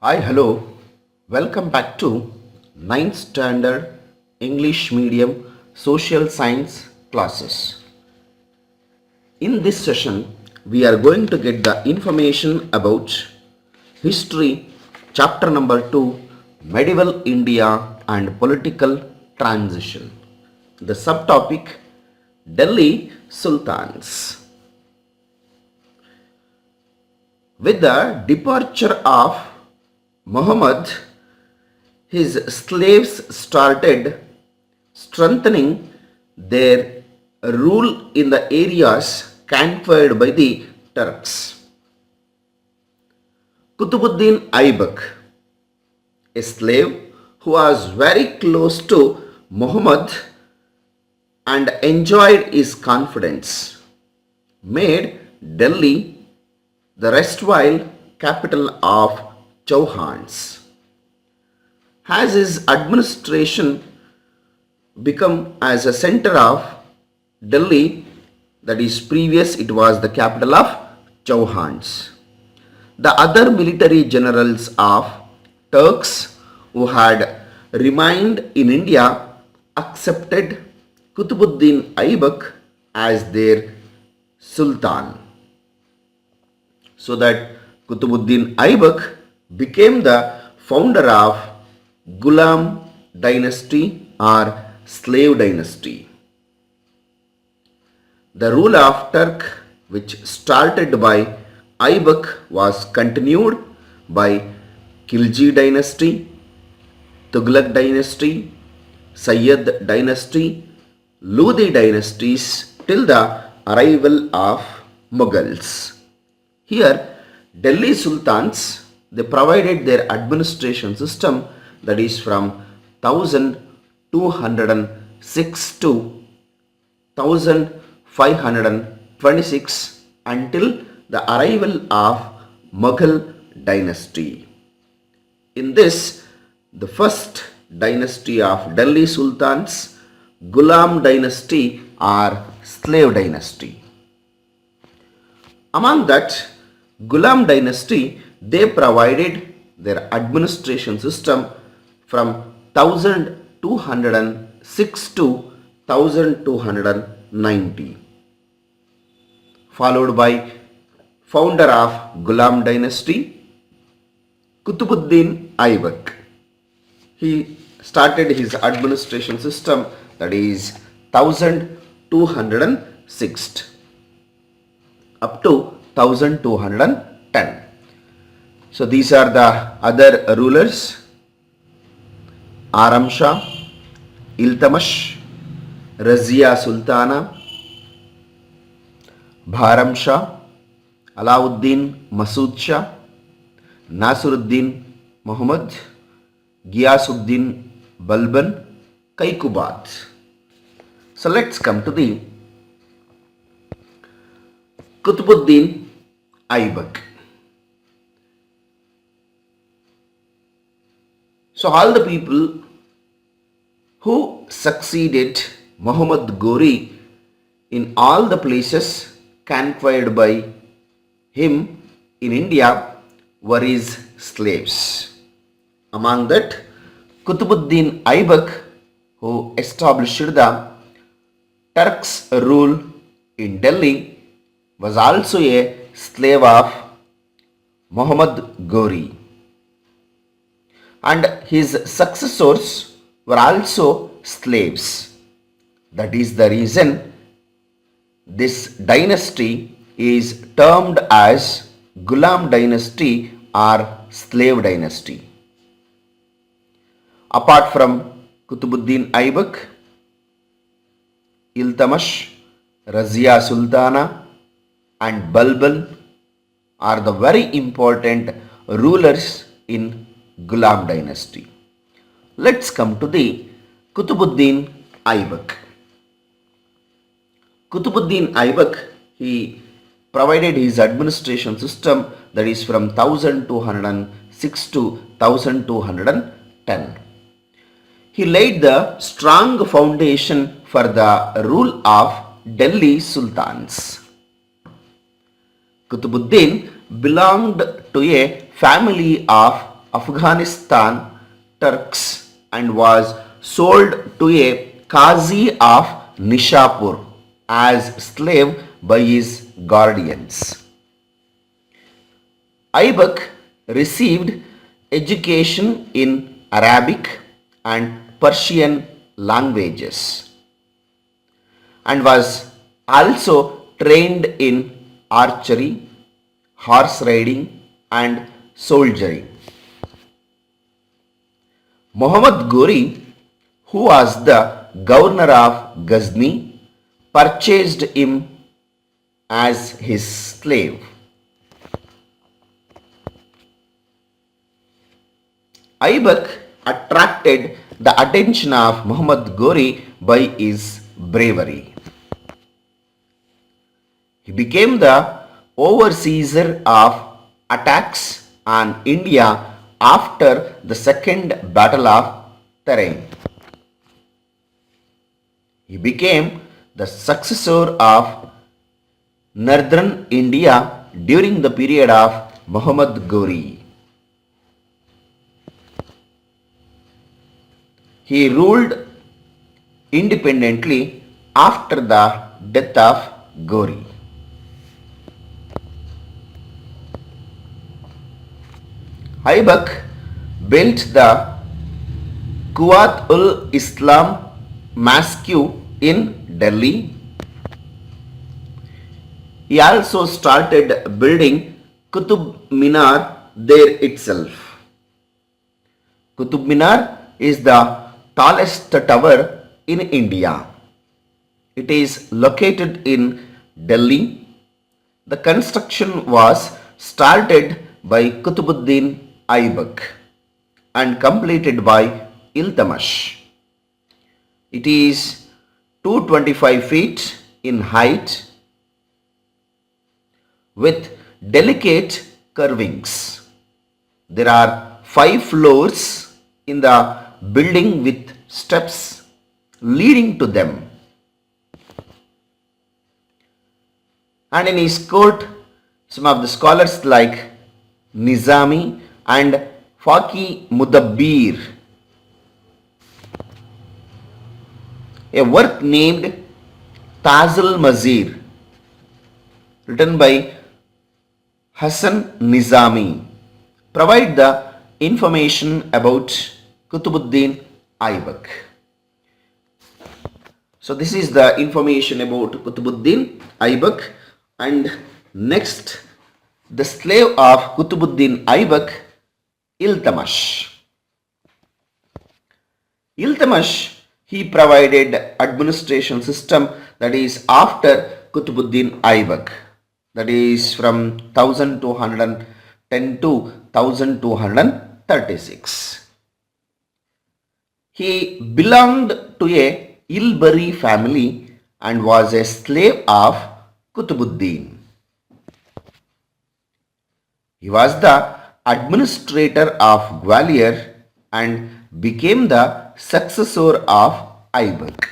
Hi, hello. Welcome back to ninth Standard English Medium Social Science classes. In this session, we are going to get the information about History, Chapter number 2, Medieval India and Political Transition. The subtopic, Delhi Sultans. With the departure of Muhammad, his slaves started strengthening their rule in the areas conquered by the Turks. Qutbuddin Aibak, a slave who was very close to Muhammad and enjoyed his confidence, made Delhi the erstwhile capital of Chauhans. As his administration become as a center of Delhi, that is previous it was the capital of Chauhans. The other military generals of Turks who had remained in India accepted Qutbuddin Aibak as their Sultan, so that Qutbuddin Aibak became the founder of Ghulam dynasty or slave dynasty. The rule of Turk, which started by Aibak, was continued by Khilji dynasty, Tughlaq dynasty, Sayyid dynasty, Lodi dynasties till the arrival of Mughals. Here, Delhi Sultans, they provided their administration system, that is from 1206 to 1526 until the arrival of Mughal dynasty. In this, the first dynasty of Delhi Sultans, Ghulam dynasty or slave dynasty. Among that, Ghulam dynasty, they provided their administration system from 1206 to 1290, followed by founder of Ghulam dynasty, Qutbuddin Aibak. He started his administration system, that is 1206 up to 1210. So these are the other rulers: Aram Shah, Iltamash, Razia Sultana, Bharam Shah, Alauddin Masood Shah, Nasiruddin Muhammad, Ghiyasuddin Balban, Kaikubat. So let's come to the Qutbuddin Aibak. So all the people who succeeded Muhammad Ghori in all the places conquered by him in India were his slaves. Among that, Qutbuddin Aibak, who established the Turks' rule in Delhi, was also a slave of Muhammad Ghori, and his successors were also slaves. That is the reason this dynasty is termed as Ghulam dynasty or slave dynasty. Apart from Qutbuddin Aibak, Iltamash, Razia Sultana and Balban are the very important rulers in Ghulam dynasty. Let's come to the Qutbuddin Aibak. Qutbuddin Aibak, he provided his administration system, that is from 1206 to 1210. He laid the strong foundation for the rule of Delhi Sultans. Qutbuddin belonged to a family of Afghanistan Turks and was sold to a Qazi of Nishapur as slave by his guardians. Aibak received education in Arabic and Persian languages and was also trained in archery, horse riding and soldiering. Muhammad Ghori, who was the governor of Ghazni, purchased him as his slave. Aibak attracted the attention of Muhammad Ghori by his bravery. He became the overseer of attacks on India after the Second Battle of Tarain. He became the successor of northern India during the period of Muhammad Ghori. He ruled independently after the death of Ghori. Aibak built the Quwat-ul-Islam Mosque in Delhi. He also started building Qutub Minar there itself. Qutub Minar is the tallest tower in India. It is located in Delhi. The construction was started by Qutbuddin Aibak and completed by Iltamash. It is 225 feet in height with delicate carvings. There are 5 floors in the building with steps leading to them. And in his court, some of the scholars like Nizami and Faki Mudabbir, a work named Tazul Mazir, written by Hassan Nizami, provide the information about Qutbuddin Aibak. So this is the information about Qutbuddin Aibak. And next, the slave of Qutbuddin Aibak, Iltamash. Iltamash, he provided administration system that is after Qutbuddin Aibak, that is from 1210 to 1236. He belonged to a Ilbari family and was a slave of Qutbuddin. He was the administrator of Gwalior and became the successor of Aibak.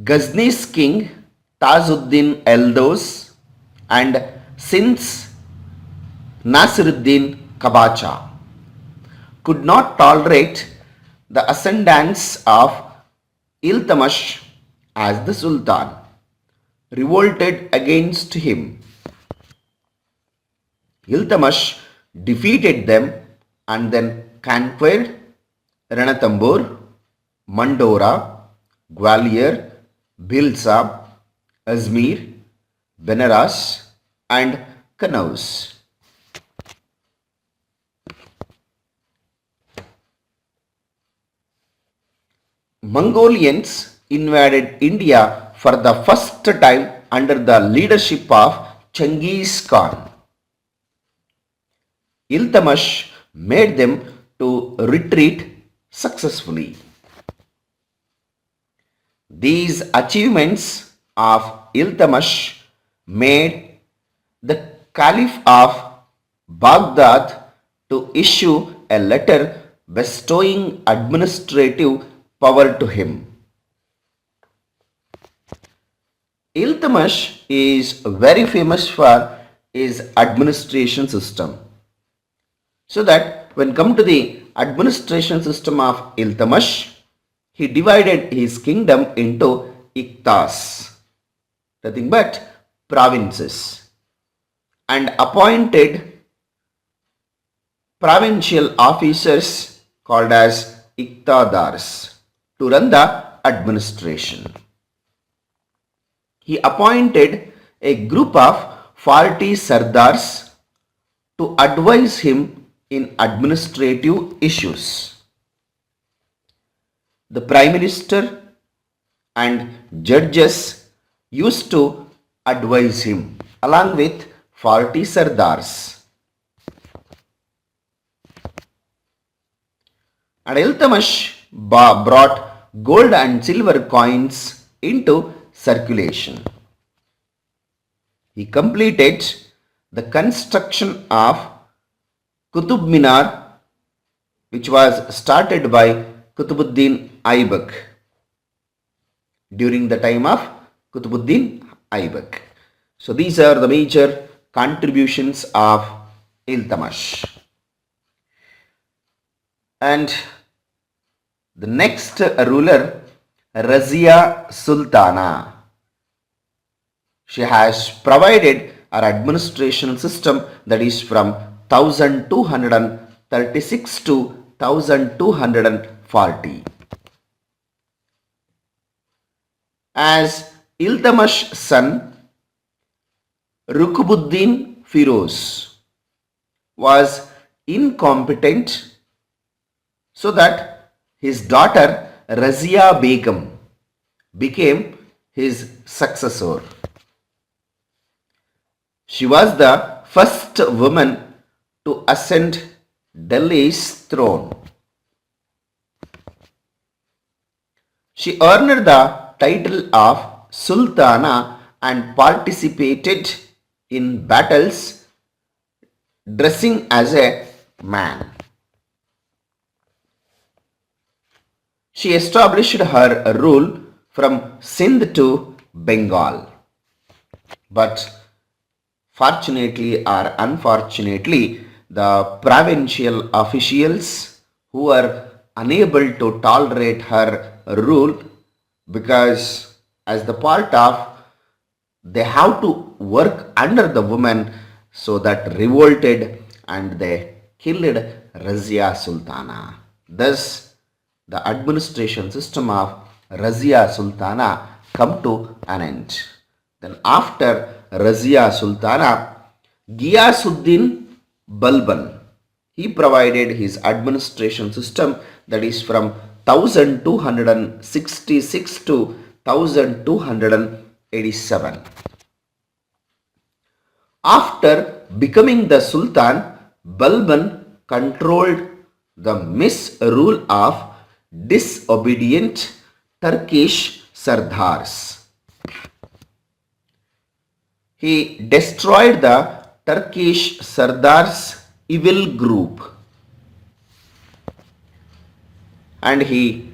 Ghazni's king Tajuddin Eldos and since Nasiruddin Kabacha could not tolerate the ascendance of Iltamash as the Sultan, revolted against him. Iltamash defeated them and then conquered Ranthambore, Mandora, Gwalior, Bhilsa, Ajmer, Benaras and Kanaus. Mongolians invaded India for the first time under the leadership of Genghis Khan. Iltamash made them to retreat successfully. These achievements of Iltamash made the Caliph of Baghdad to issue a letter bestowing administrative power to him. Iltamash is very famous for is administration system. So that when come to the administration system of Iltutmish, he divided his kingdom into iqtas, nothing but provinces, and appointed provincial officers called as iqtadars to run the administration. He appointed a group of 40 sardars to advise him in administrative issues. The prime minister and judges used to advise him along with 40 sardars. And Iltutmish brought gold and silver coins into circulation. He completed the construction of Qutub Minar, which was started by Qutbuddin Aibak during the time of Qutbuddin Aibak. So these are the major contributions of Iltutmish. And the next ruler, Razia Sultana. She has provided her administration system, that is from 1236 to 1240. As Iltutmish's son Rukbuddin Firoz was incompetent, so that his daughter Razia Begum became his successor. She was the first woman to ascend Delhi's throne. She earned the title of Sultana and participated in battles dressing as a man. She established her rule from Sindh to Bengal. But fortunately or unfortunately, the provincial officials who were unable to tolerate her rule, because as the part of they have to work under the woman, so that revolted and they killed Razia Sultana. Thus the administration system of Razia Sultana come to an end. Then after Razia Sultana, Ghiyasuddin Balban, he provided his administration system, that is from 1266 to 1287. After becoming the Sultan, Balban controlled the misrule of disobedient Turkish Sardars. He destroyed the Turkish Sardars' evil group, and he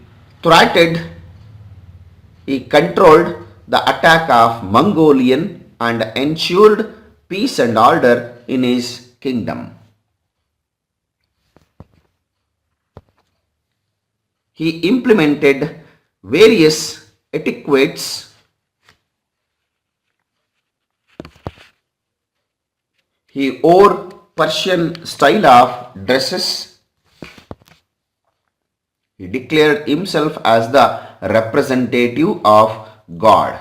controlled the attack of Mongolian and ensured peace and order in his kingdom. He implemented various etiquettes He wore Persian style of dresses. He declared himself as the representative of God.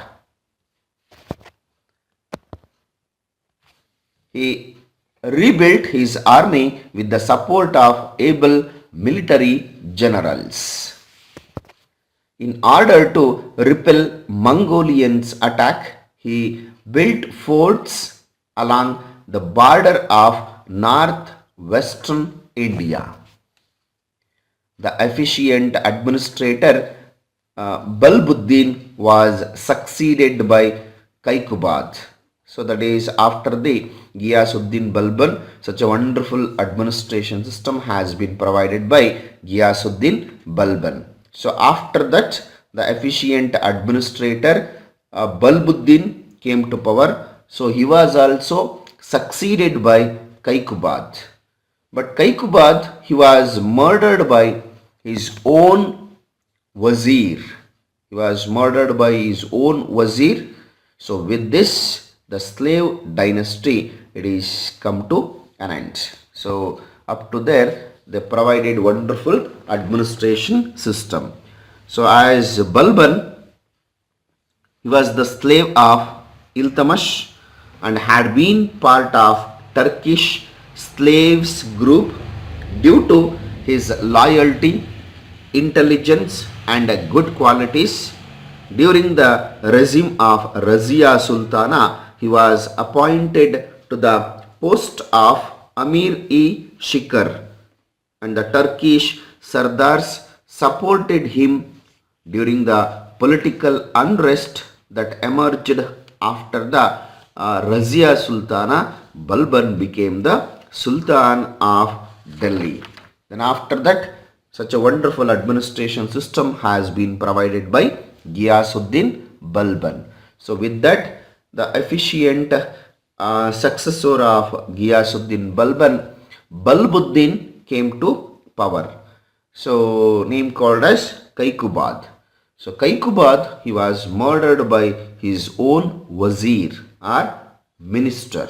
He rebuilt his army with the support of able military generals. In order to repel Mongolians' attack, he built forts along the border of northwestern India. The efficient administrator Balbuddin was succeeded by Kaikubad. So that is after the Ghiyasuddin Balban, such a wonderful administration system has been provided by Ghiyasuddin Balban. So after that, the efficient administrator Balbuddin came to power. So he was also succeeded by Kaikubad. But Kaikubad, he was murdered by his own wazir. He was murdered by his own wazir. So with this, the slave dynasty, it is come to an end. So up to there, they provided wonderful administration system. So as Balban, he was the slave of Iltamash and had been part of Turkish slaves group due to his loyalty, intelligence and good qualities. During the regime of Razia Sultana, he was appointed to the post of Amir-e-Shikar, and the Turkish Sardars supported him during the political unrest that emerged after the Razia Sultana. Balban became the Sultan of Delhi. Then after that, such a wonderful administration system has been provided by Ghiyasuddin Balban. So with that, the efficient successor of Ghiyasuddin Balban, Balbuddin, came to power. So name called as Kaikubad. So Kaikubad, he was murdered by his own wazir or minister.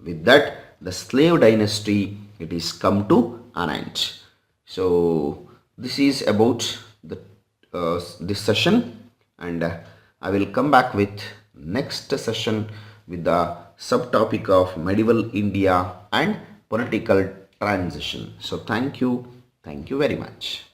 With that, the slave dynasty, it is come to an end. So this is about the this session, and I will come back with next session with the subtopic of medieval India and political transition. So thank you very much.